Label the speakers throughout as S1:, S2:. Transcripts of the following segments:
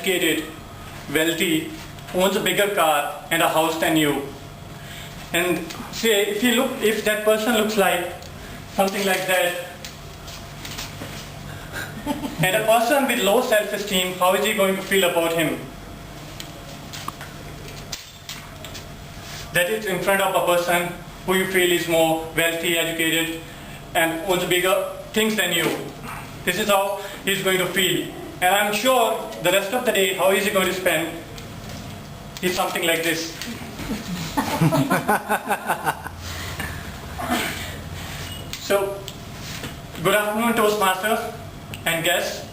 S1: educated, wealthy, owns a bigger car and a house than you. And say, if that person looks like something like that, and a person with low self-esteem, how is he going to feel about him? That is in front of a person who you feel is more wealthy, educated, and owns bigger things than you. This is how he's going to feel. And I'm sure the rest of the day, how is he going to spend is something like this. So, good afternoon, Toastmasters and guests.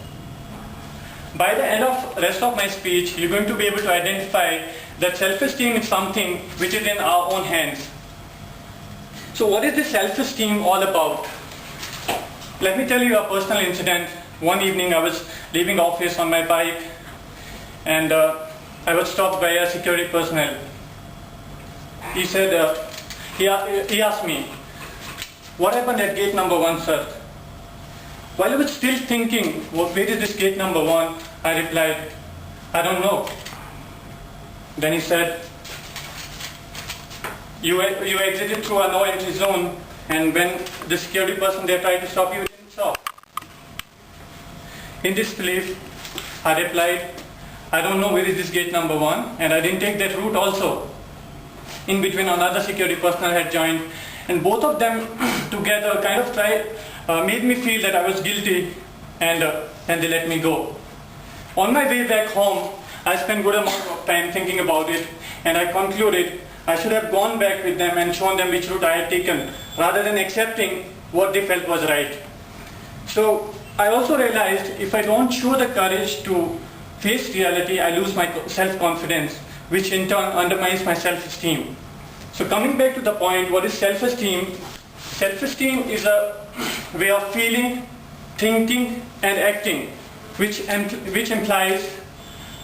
S1: By the end of the rest of my speech, you're going to be able to identify that self-esteem is something which is in our own hands. So what is this self-esteem all about? Let me tell you a personal incident. One evening I was leaving office on my bike and I was stopped by a security personnel. He said, he asked me, "What happened at gate number 1, sir?" While I was still thinking, where is this gate number 1? I replied, "I don't know." Then he said, you exited through a no entry zone, and when the security person there tried to stop you, you didn't stop. In disbelief, I replied, "I don't know where is this gate number 1, and I didn't take that route also." In between, another security personnel had joined, and both of them together kind of made me feel that I was guilty, and they let me go. On my way back home, I spent good amount of time thinking about it, and I concluded I should have gone back with them and shown them which route I had taken, rather than accepting what they felt was right. So I also realized if I don't show the courage to face reality, I lose my self-confidence, which in turn undermines my self-esteem. So coming back to the point, what is self-esteem? Self-esteem is a way of feeling, thinking, and acting, which implies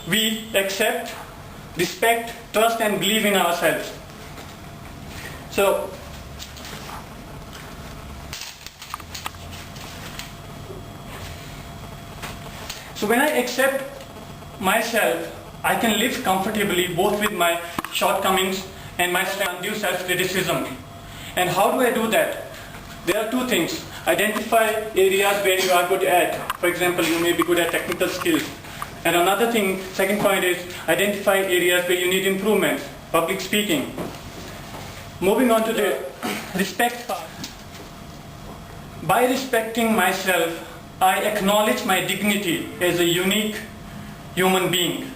S1: we accept, respect, trust, and believe in ourselves. So when I accept myself, I can live comfortably both with my shortcomings and my undue self-criticism. And how do I do that? There are two things. Identify areas where you are good at. For example, you may be good at technical skills. And another thing, second point is identify areas where you need improvement, public speaking. Moving on to the respect part. By respecting myself, I acknowledge my dignity as a unique human being.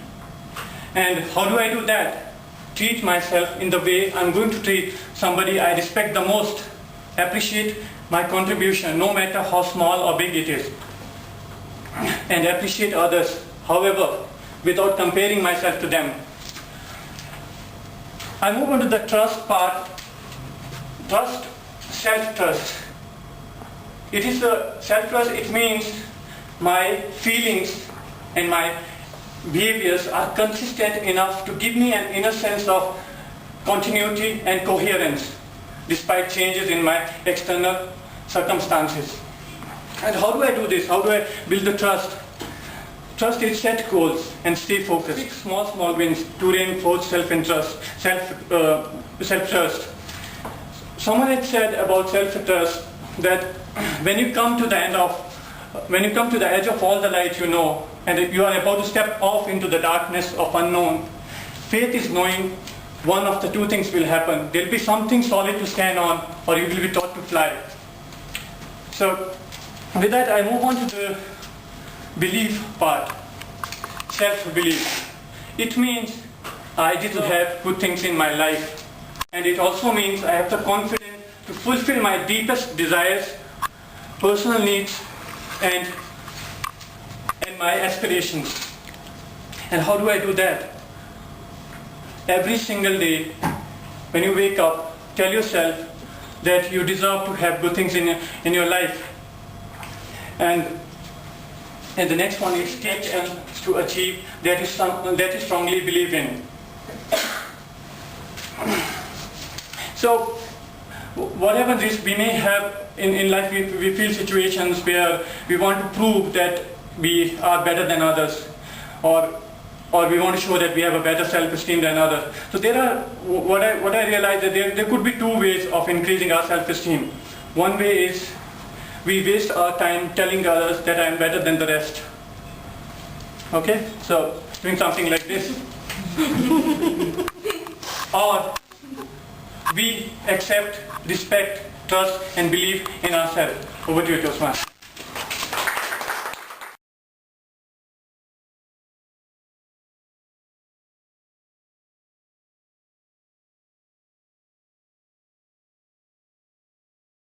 S1: And how do I do that? Treat myself in the way I'm going to treat somebody I respect the most. Appreciate my contribution, no matter how small or big it is. And appreciate others, however, without comparing myself to them. I move on to the trust part. Trust, self-trust. It is a self-trust, it means my feelings and my behaviors are consistent enough to give me an inner sense of continuity and coherence despite changes in my external circumstances. And how do I do this? How do I build the trust? Trust is set goals and stay focused. Pick small wins to reinforce self-trust. Someone had said about self-trust that when you come to the edge of all the light you know, and you are about to step off into the darkness of unknown, faith is knowing one of the two things will happen. There will be something solid to stand on, or you will be taught to fly. So with that, I move on to the belief part, self-belief. It means I get to have good things in my life, and it also means I have the confidence to fulfill my deepest desires, personal needs, and my aspirations. And how do I do that? Every single day, when you wake up, tell yourself that you deserve to have good things in your life. And the next one is take action to achieve that you strongly believe in. So what happens is we may have in life we feel situations where we want to prove that we are better than others, or or we want to show that we have a better self-esteem than others. So there are, what I realized that there could be two ways of increasing our self-esteem. One way is we waste our time telling others that I am better than the rest. Okay, so doing something like this. Or we accept, respect, trust and believe in ourselves. Over to you, Tosman.